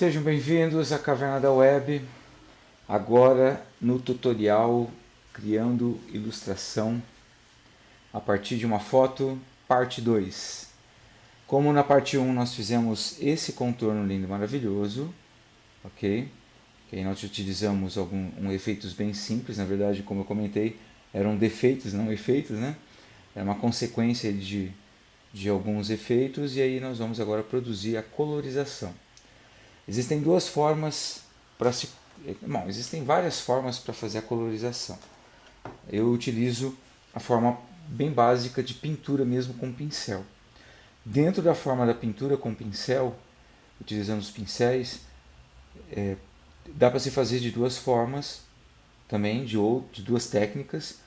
Sejam bem-vindos à Caverna da Web, agora no tutorial Criando Ilustração a partir de uma foto, parte 2. Como na parte 1 nós fizemos esse contorno lindo e maravilhoso, ok? Que aí nós utilizamos efeitos bem simples, na verdade, como eu comentei, eram defeitos, não efeitos, né? É uma consequência de alguns efeitos, e aí nós vamos agora produzir a colorização. Existem duas formas para se. Bom, existem várias formas para fazer a colorização. Eu utilizo a forma bem básica de pintura mesmo com pincel. Dentro da forma da pintura com pincel, utilizando os pincéis, dá para se fazer de duas formas também, de duas técnicas.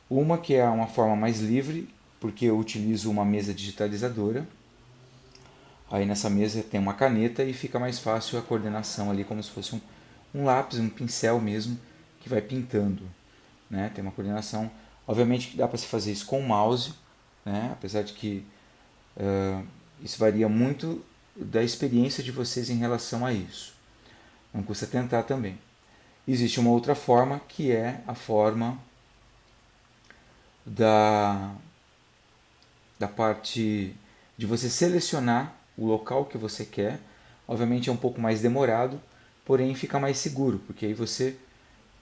Uma que é uma forma mais livre, porque eu utilizo uma mesa digitalizadora. Aí nessa mesa tem uma caneta e fica mais fácil a coordenação ali, como se fosse um lápis, um pincel mesmo, que vai pintando. Né? Tem uma coordenação. Obviamente que dá para se fazer isso com o mouse, né? Apesar de que isso varia muito da experiência de vocês em relação a isso. Não custa tentar também. Existe uma outra forma, que é a forma da parte de você selecionar o local que você quer. Obviamente é um pouco mais demorado, porém fica mais seguro, porque aí você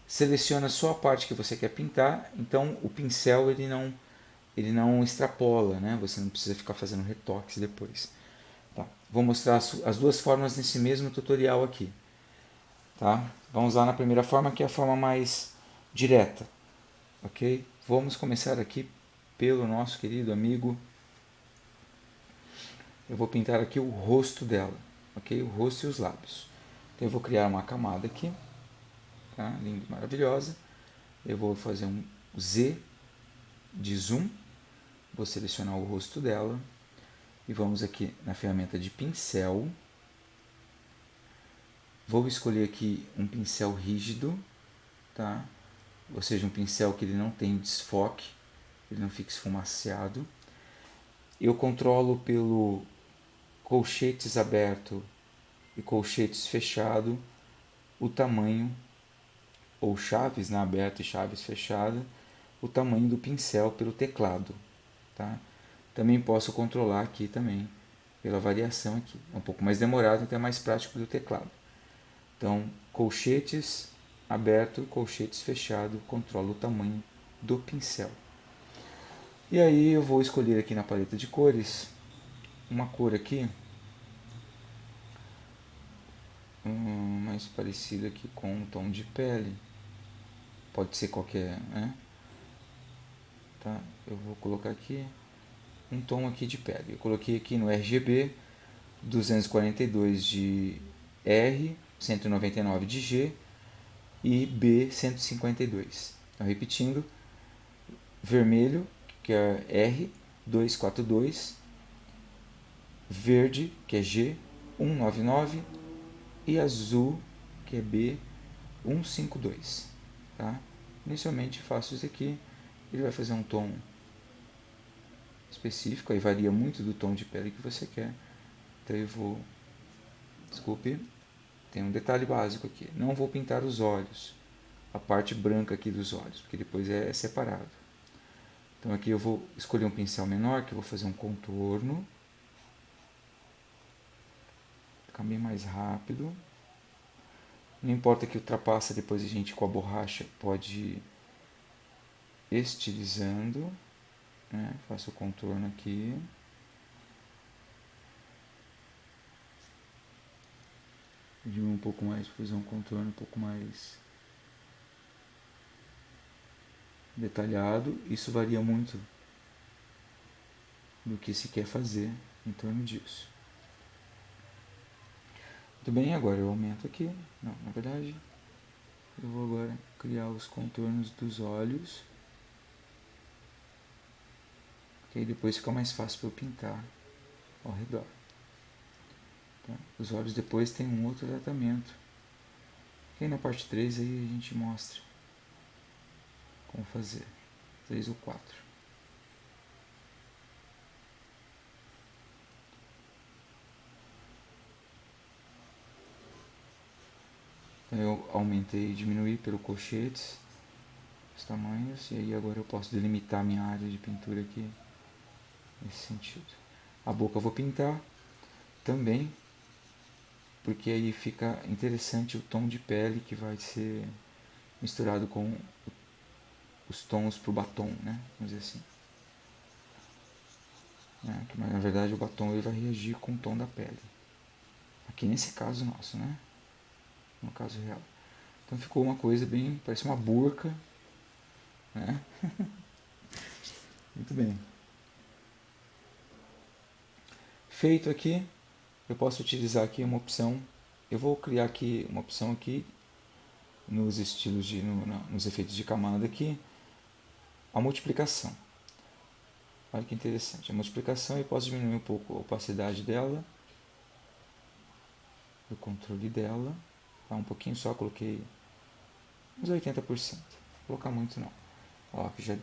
seleciona só a parte que você quer pintar, então o pincel ele não extrapola, né? Você não precisa ficar fazendo retoques depois. Tá. Vou mostrar as duas formas nesse mesmo tutorial aqui. Tá? Vamos lá na primeira forma, que é a forma mais direta. Ok? Vamos começar aqui pelo nosso querido amigo. Eu vou pintar aqui o rosto dela, ok? O rosto e os lábios. Então eu vou criar uma camada aqui, tá? Linda e maravilhosa. Eu vou fazer um Z de zoom, vou selecionar o rosto dela e vamos aqui na ferramenta de pincel. Vou escolher aqui um pincel rígido, tá? Ou seja, um pincel que ele não tem desfoque, ele não fica esfumaciado. Eu controlo pelo colchetes aberto e colchetes fechado o tamanho, ou chaves, né, aberta e chaves fechada, o tamanho do pincel pelo teclado. Tá? Também posso controlar aqui também pela variação aqui. É um pouco mais demorado, então é mais prático do teclado. Então, colchetes aberto, colchetes fechado, controlo o tamanho do pincel. E aí eu vou escolher aqui na paleta de cores uma cor aqui mais parecida aqui com um tom de pele. Pode ser qualquer, né? Tá? Eu vou colocar aqui um tom aqui de pele. Eu coloquei aqui no RGB 242 de R, 199 de G e B 152. Então, repetindo, vermelho, que é R 242, verde, que é G 199 e azul, que é B 152. Tá? Inicialmente faço isso aqui, ele vai fazer um tom específico, aí varia muito do tom de pele que você quer. Então eu vou, desculpe, tem um detalhe básico aqui, não vou pintar os olhos, a parte branca aqui dos olhos, porque depois é separado. Então aqui eu vou escolher um pincel menor, que eu vou fazer um contorno, ficar bem mais rápido. Não importa que ultrapassa, depois a gente com a borracha pode ir estilizando, né? Faço o contorno aqui. Diminuir um pouco mais para fazer um contorno um pouco mais detalhado. Isso varia muito do que se quer fazer em torno disso. Muito bem, agora eu aumento aqui. Não, na verdade, eu vou agora criar os contornos dos olhos, que aí depois fica mais fácil para eu pintar ao redor. Tá? Os olhos depois tem um outro tratamento, que aí na parte 3 aí a gente mostra como fazer. 3 ou 4. Eu aumentei e diminuí pelo colchetes os tamanhos, e aí agora eu posso delimitar minha área de pintura aqui nesse sentido. A boca eu vou pintar também, porque aí fica interessante o tom de pele que vai ser misturado com os tons pro batom, né? Vamos dizer assim. Mas na verdade o batom ele vai reagir com o tom da pele. Aqui nesse caso nosso, né? No caso real. Então ficou uma coisa bem, parece uma burca, né? Muito bem. Feito aqui, eu posso utilizar aqui uma opção. Eu vou criar aqui uma opção aqui nos estilos de, nos efeitos de camada aqui, a multiplicação. Olha que interessante. A multiplicação eu posso diminuir um pouco a opacidade dela, o controle dela, tá? Um pouquinho só, coloquei uns 80%. Não vou colocar muito não. Ó, que já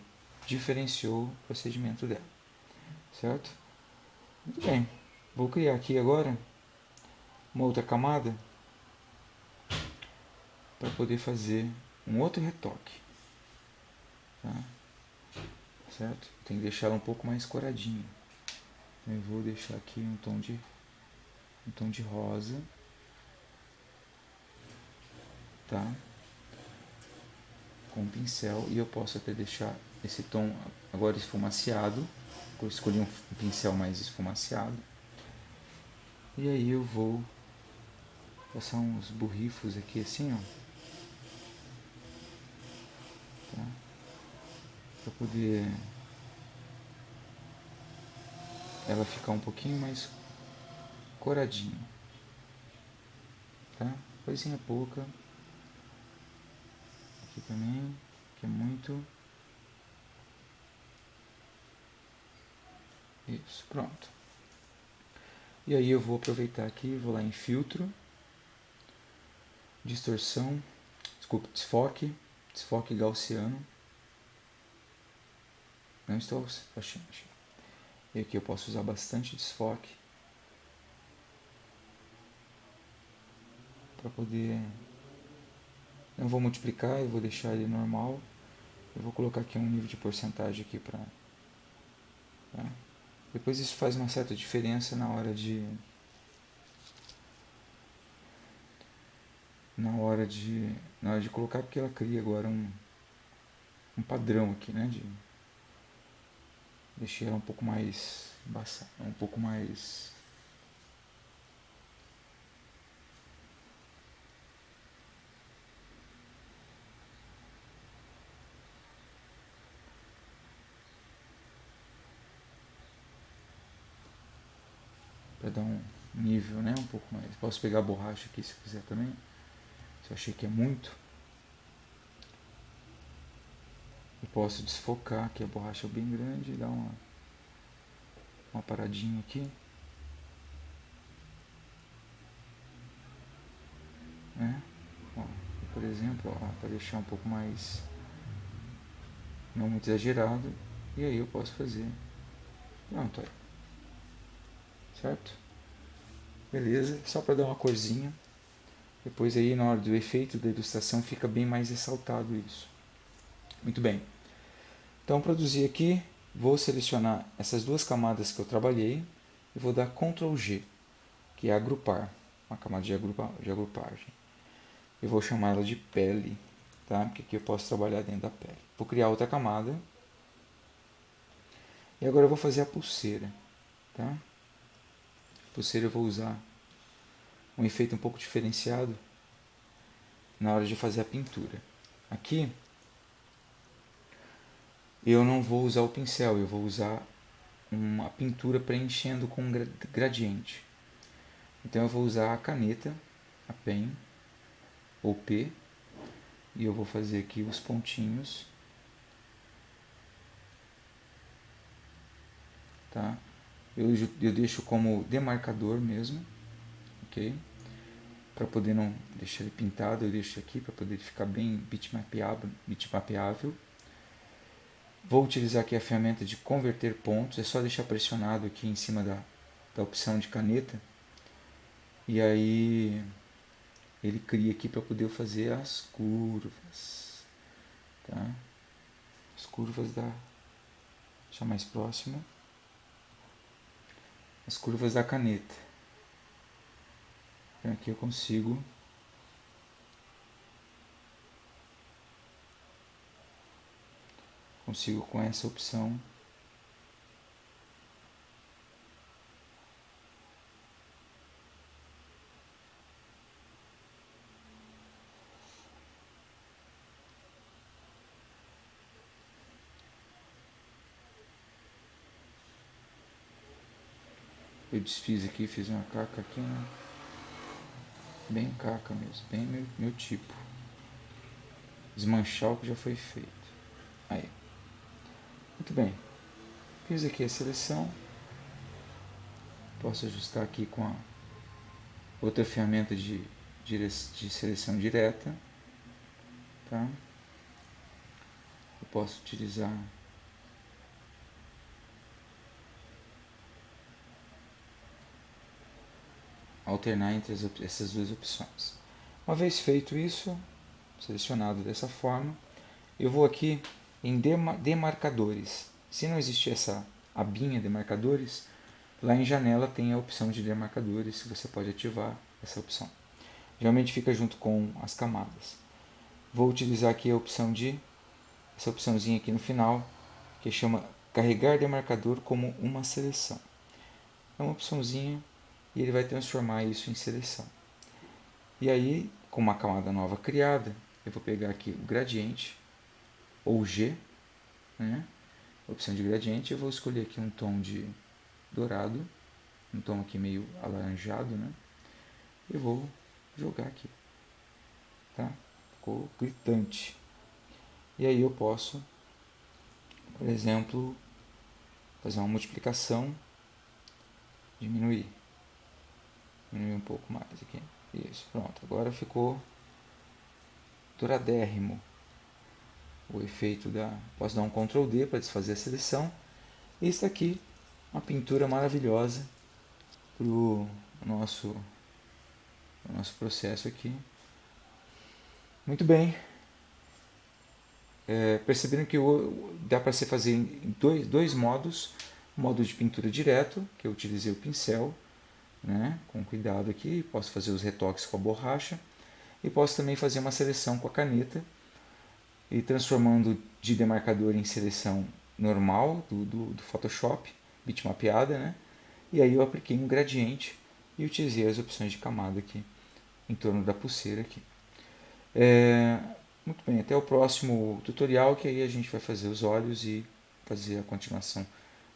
diferenciou o procedimento dela, certo? Muito bem. Vou criar aqui agora uma outra camada para poder fazer um outro retoque, tá? Certo? Tem que deixar ela um pouco mais coradinha. Eu vou deixar aqui um tom de rosa, tá? Com um pincel, e eu posso até deixar esse tom agora esfumaciado. Eu escolhi um pincel mais esfumaciado. E aí eu vou passar uns borrifos aqui assim, ó, tá? Para poder ela ficar um pouquinho mais coradinha, tá? Coisinha pouca. Aqui também, que é muito. Isso, pronto. E aí eu vou aproveitar aqui, vou lá em filtro, distorção, desculpa, desfoque gaussiano. Não estou achando. E aqui eu posso usar bastante desfoque para poder. Não vou multiplicar, eu vou deixar ele normal. Eu vou colocar aqui um nível de porcentagem aqui para. Tá? Depois isso faz uma certa diferença na hora de colocar, porque ela cria agora um padrão aqui, né? Deixei ela um pouco mais embaçada, um pouco mais para dar um nível, né? Um pouco mais. Posso pegar a borracha aqui se quiser também. Se eu achei que é muito. Eu posso desfocar aqui, a borracha é bem grande, e dar uma paradinha aqui. Né? Ó, por exemplo, para deixar um pouco mais, não muito exagerado. E aí eu posso fazer. Pronto, aí. Certo? Beleza, só para dar uma corzinha. Depois aí na hora do efeito da ilustração fica bem mais ressaltado isso. Muito bem. Então produzir aqui, vou selecionar essas duas camadas que eu trabalhei e vou dar Ctrl G, que é agrupar, uma camada de agrupagem. Eu vou chamar ela de pele, tá? Porque aqui eu posso trabalhar dentro da pele. Vou criar outra camada. E agora eu vou fazer a pulseira, tá? A pulseira eu vou usar um efeito um pouco diferenciado na hora de fazer a pintura. Aqui eu não vou usar o pincel, eu vou usar uma pintura preenchendo com um gradiente. Então eu vou usar a caneta, a pen ou P, e eu vou fazer aqui os pontinhos, tá? Eu deixo como demarcador mesmo, ok? Para poder não deixar ele pintado, eu deixo aqui para poder ficar bem bitmapeável. Vou utilizar aqui a ferramenta de converter pontos, é só deixar pressionado aqui em cima da opção de caneta, e aí ele cria aqui para poder fazer as curvas, tá? As curvas da, deixa mais próximo, as curvas da caneta. Então aqui eu consigo com essa opção eu desfiz aqui, fiz uma caca aqui, né? Bem caca mesmo, bem meu tipo. Desmanchar o que já foi feito. Aí. Muito bem. Fiz aqui a seleção. Posso ajustar aqui com a outra ferramenta de seleção direta. Tá? Eu posso utilizar alternar entre essas duas opções. Uma vez feito isso, selecionado dessa forma, eu vou aqui em demarcadores. Se não existir essa abinha demarcadores, lá em janela tem a opção de demarcadores, que você pode ativar essa opção. Geralmente fica junto com as camadas. Vou utilizar aqui a opção essa opçãozinha aqui no final, que chama carregar demarcador como uma seleção. É uma opçãozinha e ele vai transformar isso em seleção. E aí, com uma camada nova criada, eu vou pegar aqui o gradiente, ou G, né? Opção de gradiente, eu vou escolher aqui um tom de dourado, um tom aqui meio alaranjado, né? E vou jogar aqui, tá? Ficou gritante. E aí eu posso, por exemplo, fazer uma multiplicação, diminuir um pouco mais aqui. Isso, pronto. Agora ficou douradérrimo o efeito da... Posso dar um Ctrl D para desfazer a seleção. E está aqui uma pintura maravilhosa para o nosso processo aqui. Muito bem. Percebendo que dá para se fazer em dois modos. O modo de pintura direto, que eu utilizei o pincel, né, com cuidado aqui. Posso fazer os retoques com a borracha. E posso também fazer uma seleção com a caneta, e transformando de demarcador em seleção normal do Photoshop, bitmapeada, né? E aí eu apliquei um gradiente e utilizei as opções de camada aqui, em torno da pulseira aqui. Muito bem, até o próximo tutorial, que aí a gente vai fazer os olhos e fazer a continuação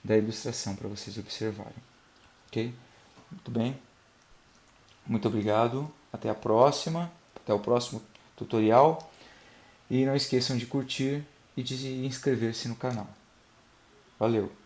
da ilustração para vocês observarem. Ok? Muito bem. Muito obrigado. Até a próxima. Até o próximo tutorial. E não esqueçam de curtir e de inscrever-se no canal. Valeu!